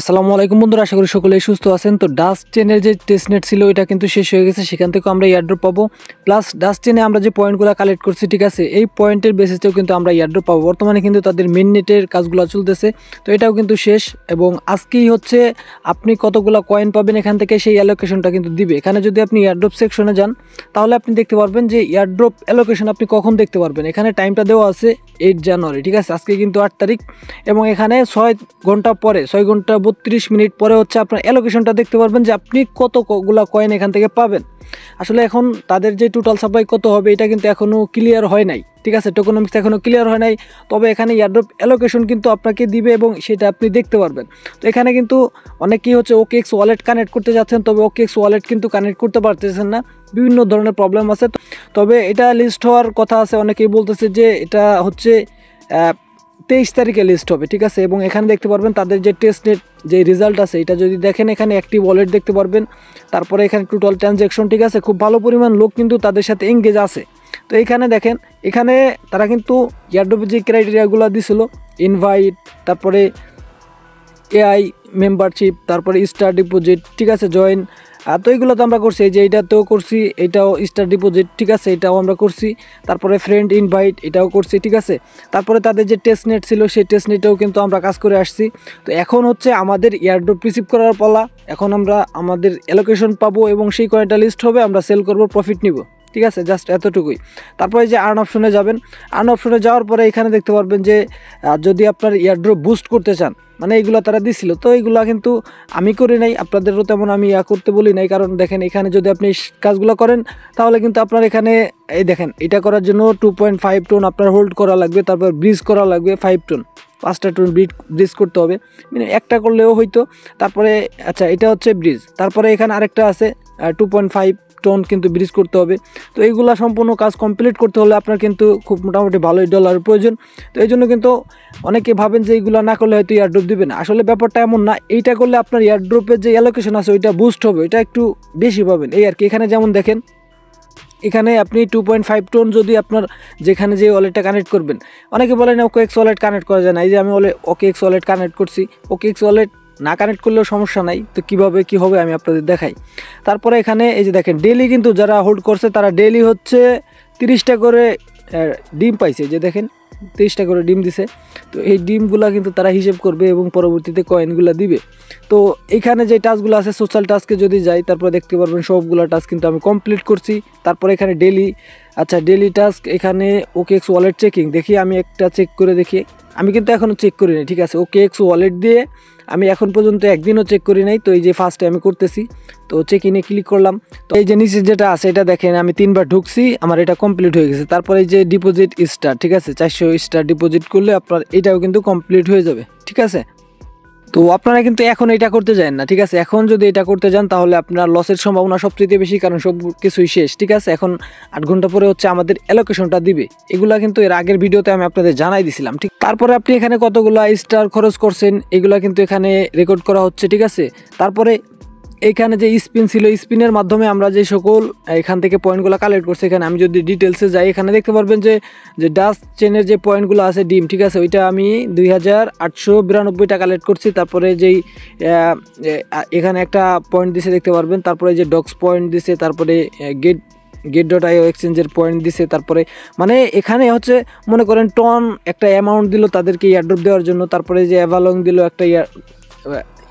আসসালামু আলাইকুম বন্ধুরা, আশা করি সকলেই সুস্থ আছেন। তো ডাস্ট চেনের যে টেস্টনেট ছিল এটা কিন্তু শেষ হয়ে গেছে, সেখান থেকে আমরা ইয়ারড্রপ পাবো। প্লাস ডাস্ট চেনে আমরা যে পয়েন্টগুলো কালেক্ট করছি, ঠিক আছে, এই পয়েন্টের বেসিসেও কিন্তু আমরা ইয়ারড্রপ পাবো। বর্তমানে কিন্তু তাদের মেন নেটের কাজগুলো চলতেছে, তো এটাও কিন্তু শেষ। এবং আজকেই হচ্ছে আপনি কতগুলো কয়েন পাবেন এখান থেকে সেই অ্যালোকেশনটা কিন্তু দিবে। এখানে যদি আপনি ইয়ারড্রপ সেকশনে যান তাহলে আপনি দেখতে পারবেন যে ইয়ারড্রপ অ্যালোকেশন আপনি কখন দেখতে পারবেন। এখানে টাইমটা দেওয়া আছে 8 জানুয়ারি, ঠিক আছে, আজকে কিন্তু 8 তারিখ। এবং এখানে 6 ঘন্টা পরে, 6 ঘন্টা 32 মিনিট পরে হচ্ছে আপনার অ্যালোকেশনটা দেখতে পারবেন যে আপনি কতগুলা কয়েন এখান থেকে পাবেন। আসলে এখন তাদের যে টোটাল সাপ্লাই কত হবে এটা কিন্তু এখনও ক্লিয়ার হয় নাই, ঠিক আছে, টোকোনমিক্স এখনও ক্লিয়ার হয় নাই। তবে এখানে ইয়ারড্রপ অ্যালোকেশন কিন্তু আপনাকে দিবে এবং সেটা আপনি দেখতে পারবেন। তো এখানে কিন্তু অনেকেই হচ্ছে OKX ওয়ালেট কানেক্ট করতে যাচ্ছেন, তবে OKX ওয়ালেট কিন্তু কানেক্ট করতে পারতেছেন না, বিভিন্ন ধরনের প্রবলেম আছে। তবে এটা লিস্ট হওয়ার কথা আছে, অনেকেই বলতেছে যে এটা হচ্ছে 23 তারিখে লিস্ট হবে, ঠিক আছে। এবং এখানে দেখতে পারবেন তাদের যে টেস্টনেট যে রেজাল্ট আছে এটা যদি দেখেন, এখানে একটি ওয়ালেট দেখতে পারবেন, তারপরে এখানে টোটাল ট্রানজ্যাকশন, ঠিক আছে, খুব ভালো পরিমাণ লোক কিন্তু তাদের সাথে এঙ্গেজ আছে। তো এইখানে দেখেন, এখানে তারা কিন্তু ইয়ারড্রপের যে ক্রাইটেরিয়াগুলো দিছিল, ইনভাইট, তারপরে AI মেম্বারশিপ, তারপরে স্টার ডিপোজিট, ঠিক আছে, জয়েন, তো এইগুলো তো আমরা করছি, এই যে এইটাতেও করছি, এটাও স্টার ডিপোজিট, ঠিক আছে, এটাও আমরা করছি, তারপরে ফ্রেন্ড ইনভাইট এটাও করছি, ঠিক আছে। তারপরে তাদের যে টেস্টনেট ছিল সেই টেস্টনেটেও কিন্তু আমরা কাজ করে আসছি। তো এখন হচ্ছে আমাদের ইয়ারড্রপ রিসিভ করার পালা। এখন আমরা আমাদের অ্যালোকেশন পাবো এবং সেই কয়েনটা লিস্ট হবে, আমরা সেল করব, প্রফিট নিব, ঠিক আছে, জাস্ট এতটুকুই। তারপরে যে আর্ন অপশনে যাবেন, আর্ন অপশনে যাওয়ার পরে এখানে দেখতে পারবেন যে যদি আপনার ইয়ারড্রপ বুস্ট করতে চান, মানে এইগুলো তারা দিছিল, তো এইগুলো কিন্তু আমি করি নাই, আপনাদেরও তেমন আমি করতে বলি নাই। কারণ দেখেন, এখানে যদি আপনি কাজগুলো করেন তাহলে কিন্তু আপনার এখানে এই দেখেন, এটা করার জন্য 2.5 টন আপনার হোল্ড করা লাগবে, তারপর ব্রিজ করা লাগবে 5 টন, 5টা টন ব্রিজ করতে হবে, মানে একটা করলেও হয়তো। তারপরে আচ্ছা, এটা হচ্ছে ব্রিজ, তারপরে এখানে আরেকটা আছে 2.5 টন কিন্তু ব্রিজ করতে হবে। তো এইগুলা সম্পূর্ণ কাজ কমপ্লিট করতে হলে আপনার কিন্তু খুব মোটামুটি ভালোই ডলারের প্রয়োজন। তো এই জন্য কিন্তু অনেকে ভাবেন যে এইগুলো না করলে হয়তো ইয়ারড্রপ দিবে না, আসলে ব্যাপারটা এমন না। এইটা করলে আপনার ইয়ারড্রপের যে অ্যালোকেশন আছে ওইটা বুস্ট হবে, এটা একটু বেশি পাবেন, এই আর কি। এখানে যেমন দেখেন, এখানে আপনি 2.5 টন যদি আপনার যেখানে যে ওয়ালেটটা কানেক্ট করবেন, অনেকে বলেন OKX ওয়ালেট কানেক্ট করা যায় না, এই যে আমি OKX ওয়ালেট কানেক্ট করছি। OKX ওয়ালেট না কানেক্ট করলেও সমস্যা নাই, তো কীভাবে কী হবে আমি আপনাদের দেখাই। তারপরে এখানে এই যে দেখেন, ডেইলি কিন্তু যারা হোল্ড করছে তারা ডেইলি হচ্ছে 30টা করে ডিম পাইছে, যে দেখেন 30টা করে ডিম দিছে। তো এই ডিমগুলো কিন্তু তারা হিসেব করবে এবং পরবর্তীতে কয়েনগুলো দিবে। তো এখানে যে টাস্কগুলো আছে, সোশ্যাল টাস্কে যদি যাই তারপরে দেখতে পারবেন সবগুলো টাস্ক কিন্তু আমি কমপ্লিট করছি। তারপরে এখানে ডেইলি, আচ্ছা ডেইলি টাস্ক, এখানে OKX ওয়ালেট চেকিং, দেখি আমি একটা চেক করে দেখি। আমি কিন্তু এখনও চেক করি নাই, ঠিক আছে, OKX ওয়ালেট দিয়ে আমি এখন পর্যন্ত একদিনও চেক করি নাই। তো এই যে ফার্স্টে আমি করতেছি, তো চেক ইনে ক্লিক করলাম। তো এই যে নিচে যেটা আছে এটা দেখেন, আমি 3বার ঢুকছি, আমার এটা কমপ্লিট হয়ে গেছে। তারপরে এই যে ডিপোজিট স্টার, ঠিক আছে, 400 স্টার ডিপোজিট করলে আপনার এটাও কিন্তু কমপ্লিট হয়ে যাবে, ঠিক আছে। তো আপনারা কিন্তু এখন এটা করতে যান না, ঠিক আছে, এখন যদি এটা করতে যান তাহলে আপনার লসের সম্ভাবনা সবচেয়ে বেশি, কারণ সব কিছুই শেষ, ঠিক আছে। এখন 8 ঘন্টা পরে হচ্ছে আমাদের অ্যালোকেশনটা দিবে, এগুলা কিন্তু এর আগের ভিডিওতে আমি আপনাদের জানাই দিছিলাম, ঠিক। তারপরে আপনি এখানে কতগুলা স্টার খরচ করছেন এগুলা কিন্তু এখানে রেকর্ড করা হচ্ছে, ঠিক আছে। তারপরে এইখানে যে স্পিন ছিল, স্পিনের মাধ্যমে আমরা যে সকল এখান থেকে পয়েন্টগুলো কালেক্ট করছি, এখানে আমি যদি ডিটেলসে যাই এখানে দেখতে পারবেন যে ডাস্ট চেনের যে পয়েন্টগুলো আছে ডিম, ঠিক আছে, ওইটা আমি 2892টা কালেক্ট করছি। তারপরে যেই এখানে একটা পয়েন্ট দিছে দেখতে পারবেন, তারপরে যে ডক্স পয়েন্ট দিছে, তারপরে গেট.io এক্সচেঞ্জের পয়েন্ট দিছে। তারপরে মানে এখানে হচ্ছে মনে করেন টন একটা অ্যামাউন্ট দিল তাদেরকে ইয়ারড্রপ দেওয়ার জন্য, তারপরে যে অ্যাভালং দিল একটা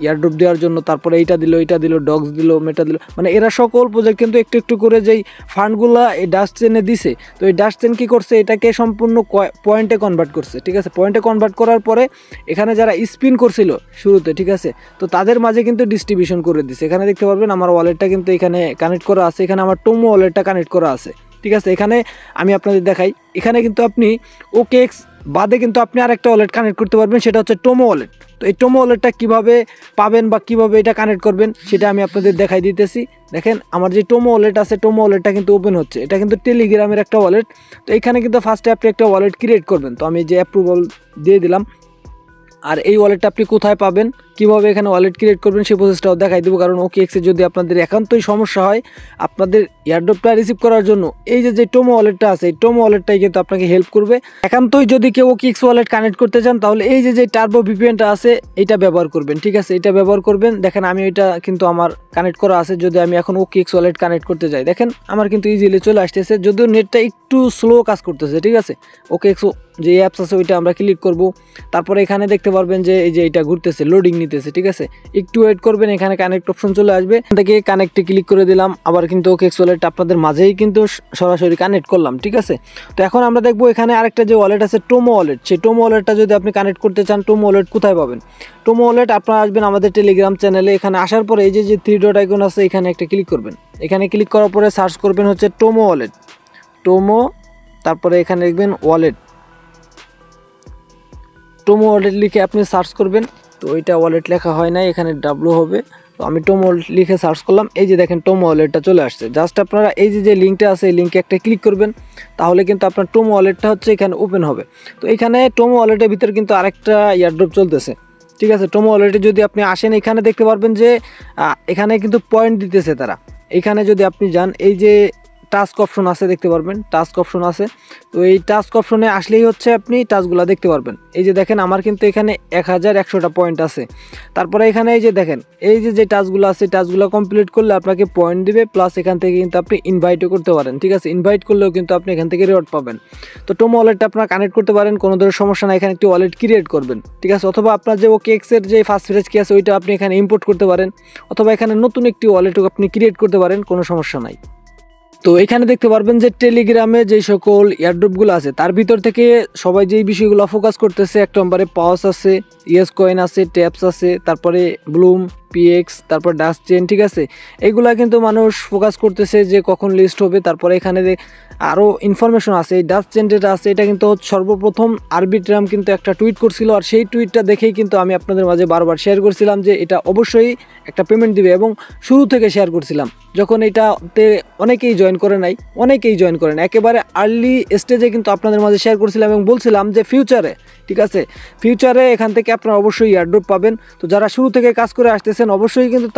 ইয়ারড্রপ দেওয়ার জন্য, তারপরে এইটা দিল ডগস দিল, মেটা দিল, মানে এরা সকল প্রজেক্ট কিন্তু একটু একটু করে যেই ফান্ডগুলো এই ডাস্ট চেনে দিছে। তো এই ডাস্ট চেন কী করছে, এটাকে সম্পূর্ণ পয়েন্টে কনভার্ট করছে, ঠিক আছে। পয়েন্টে কনভার্ট করার পরে এখানে যারা স্পিন করছিল শুরুতে, ঠিক আছে, তো তাদের মাঝে কিন্তু ডিস্ট্রিবিউশন করে দিছে। এখানে দেখতে পারবেন আমার ওয়ালেটটা কিন্তু এখানে কানেক্ট করা আছে, এখানে আমার টোমো ওয়ালেটটা কানেক্ট করা আছে, ঠিক আছে। এখানে আমি আপনাদের দেখাই, এখানে কিন্তু আপনি OKX বাদে কিন্তু আপনি আরেকটা ওয়ালেট কানেক্ট করতে পারবেন, সেটা হচ্ছে টোমো ওয়ালেট। তো এই টোমো ওয়ালেটটা কীভাবে পাবেন বা কীভাবে এটা কানেক্ট করবেন সেটা আমি আপনাদের দেখাই দিতেছি। দেখেন, আমার যে টোমো ওয়ালেট আছে, টোমো ওয়ালেটটা কিন্তু ওপেন হচ্ছে, এটা কিন্তু টেলিগ্রামের একটা ওয়ালেট। তো এখানে কিন্তু ফার্স্টে আপনি একটা ওয়ালেট ক্রিয়েট করবেন, তো আমি যে অ্যাপ্রুভাল দিয়ে দিলাম। আর এই ওয়ালেটটা আপনি কোথায় পাবেন, কীভাবে এখানে ওয়ালেট ক্রিয়েট করবেন সেই প্রসেসটাও দেখাই দেবো। কারণ OKX যদি আপনাদের একান্তই সমস্যা হয় আপনাদের এয়ারড্রপটা রিসিভ করার জন্য, এই যে টোমো ওয়ালেটটা আছে এই টোমো ওয়ালেটটাই কিন্তু আপনাকে হেল্প করবে। একান্তই যদি কেউ OKX ওয়ালেট কানেক্ট করতে চান তাহলে এই যে টার্বো VPNটা আছে এটা ব্যবহার করবেন, ঠিক আছে, এটা ব্যবহার করবেন। দেখেন আমি এটা কিন্তু আমার কানেক্ট করা আছে। যদি আমি এখন OKX ওয়ালেট কানেক্ট করতে যাই দেখেন আমার কিন্তু ইজিলি চলে আসতেছে, যদিও নেটটা একটু স্লো কাজ করতেছে, ঠিক আছে। OKX যে অ্যাপস আছে ওইটা আমরা ক্লিক করব। তারপরে এখানে দেখতে পারবেন যে এই যে এটা ঘুরতেছে, লোডিং নিতেছে, ঠিক আছে। একটু ওয়েট করবেন, এখানে কানেক্ট অপশন চলে আসবে, এখান থেকে কানেক্টে ক্লিক করে দিলাম। আবার কিন্তু OKX ওয়ালেট আপনাদের মাঝেই কিন্তু সরাসরি কানেক্ট করলাম, ঠিক আছে। তো এখন আমরা দেখবো এখানে আরেকটা যে ওয়ালেট আছে টোমো ওয়ালেট, সেই টোমো ওয়ালেটটা যদি আপনি কানেক্ট করতে চান টোমো ওয়ালেট কোথায় পাবেন? টোমো ওয়ালেট আপনারা আসবেন আমাদের টেলিগ্রাম চ্যানেলে। এখানে আসার পরে এই যে 3 ডট আইকন আছে এখানে একটা ক্লিক করবেন। এখানে ক্লিক করার পরে সার্চ করবেন হচ্ছে টোমো ওয়ালেট, টোমো, তারপরে এখানে লিখবেন ওয়ালেট, টোমো ওয়ালেট লিখে আপনি সার্চ করবেন। তো ওইটা ওয়ালেট লেখা হয় নাই, এখানে ডাব্লু হবে। তো আমি টোমো ওয়ালেট লিখে সার্চ করলাম, এই যে দেখেন টোমো ওয়ালেটটা চলে আসছে। জাস্ট আপনারা এই যে লিঙ্কটা আছে এই লিঙ্কে একটা ক্লিক করবেন, তাহলে কিন্তু আপনার টোমো ওয়ালেটটা হচ্ছে এখানে ওপেন হবে। তো এখানে টোমো ওয়ালেটের ভিতরে কিন্তু আরেকটা এয়ারড্রপ চলতেছে, ঠিক আছে। টোমো ওয়ালেটে যদি আপনি আসেন এখানে দেখতে পারবেন যে এখানে কিন্তু পয়েন্ট দিতেছে তারা। এখানে যদি আপনি যান এই যে টাস্ক অপশন আছে দেখতে পারবেন, টাস্ক অপশন আছে। তো এই টাস্ক অপশনে আসলেই হচ্ছে আপনি টাস্কগুলো দেখতে পারবেন। এই যে দেখেন আমার কিন্তু এখানে 1100টা পয়েন্ট আছে। তারপরে এখানে এই যে দেখেন এই যে টাস্কগুলো আছে টাস্কগুলো কমপ্লিট করলে আপনাকে পয়েন্ট দিবে, প্লাস এখান থেকে কিন্তু আপনি ইনভাইটও করতে পারেন, ঠিক আছে। ইনভাইট করলেও কিন্তু আপনি এখান থেকে রিওয়ার্ড পাবেন। তো টোমো ওয়ালেটটা আপনারা কানেক্ট করতে পারেন, কোনো ধরনের সমস্যা না। এখানে একটি ওয়ালেট ক্রিয়েট করবেন, ঠিক আছে। অথবা আপনার যে OKX এর যে ফার্স্ট ফ্রেজ কি আছে ওইটা আপনি এখানে ইম্পোর্ট করতে পারেন, অথবা এখানে নতুন একটি ওয়ালেটও আপনি ক্রিয়েট করতে পারেন, কোনো সমস্যা নাই। তো এখানে দেখতে পারবেন যে টেলিগ্রামে যে সকল এয়ারড্রপগুলো আছে তার ভিতর থেকে সবাই যেই বিষয়গুলো ফোকাস করতেছে, এক নম্বরে পাওস আছে, ইয়েস কয়েন আছে, ট্যাপস আছে, তারপরে ব্লুম, PX, তারপর ডাস্ট চেন, ঠিক আছে। এইগুলা কিন্তু মানুষ ফোকাস করতেছে যে কখন লিস্ট হবে। তারপরে এখানে আরও ইনফরমেশন আছে, এই ডাস্ট চেন যেটা আছে এটা কিন্তু সর্বপ্রথম আরবিট্রাম কিন্তু একটা টুইট করছিল, আর সেই টুইটটা দেখেই কিন্তু আমি আপনাদের মাঝে বারবার শেয়ার করছিলাম যে এটা অবশ্যই একটা পেমেন্ট দিবে, এবং শুরু থেকে শেয়ার করছিলাম। যখন এটাতে অনেকেই জয়েন করে নাই, একেবারে আর্লি স্টেজে কিন্তু আপনাদের মাঝে শেয়ার করছিলাম এবং বলছিলাম যে ফিউচারে, ঠিক আছে, ফিউচারে এখান থেকে আপনারা অবশ্যই এয়ারড্রপ পাবেন। তো যারা শুরু থেকে কাজ করে আসতেছেন অবশ্যই কিন্তু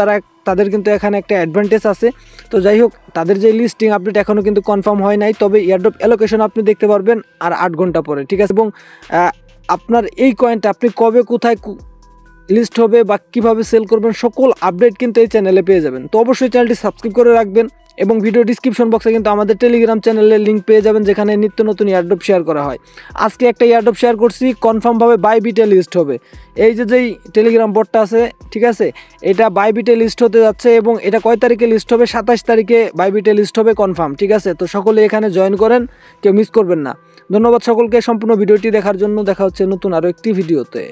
তাদের কিন্তু এখানে একটা অ্যাডভান্টেজ আছে। তো যাই হোক, তাদের যে লিস্টিং আপডেট এখনও কিন্তু কনফার্ম হয় নাই, তবে এয়ারড্রপ অ্যালোকেশন আপনি দেখতে পারবেন আর 8 ঘন্টা পরে, ঠিক আছে। এবং আপনার এই কয়েনটা আপনি কবে কোথায় লিস্ট হবে বা কীভাবে সেল করবেন সকল আপডেট কিন্তু এই চ্যানেলে পেয়ে যাবেন। তো অবশ্যই চ্যানেলটি সাবস্ক্রাইব করে রাখবেন, এবং ভিডিও ডিসক্রিপশন বক্সে কিন্তু আমাদের টেলিগ্রাম চ্যানেলের লিঙ্ক পেয়ে যাবেন, যেখানে নিত্য নতুন এয়ারড্রপ শেয়ার করা হয়। আজকে একটা এয়ারড্রপ শেয়ার করছি, কনফার্মভাবে বাইবিটে লিস্ট হবে। এই যেই টেলিগ্রাম বটটা আছে, ঠিক আছে, এটা বাইবিটে লিস্ট হতে যাচ্ছে, এবং এটা কয় তারিখে লিস্ট হবে? 27 তারিখে বাইবিটে লিস্ট হবে কনফার্ম, ঠিক আছে। তো সকলে এখানে জয়েন করেন, কেউ মিস করবেন না। ধন্যবাদ সকলকে সম্পূর্ণ ভিডিওটি দেখার জন্য। দেখা হচ্ছে নতুন আরও একটি ভিডিওতে।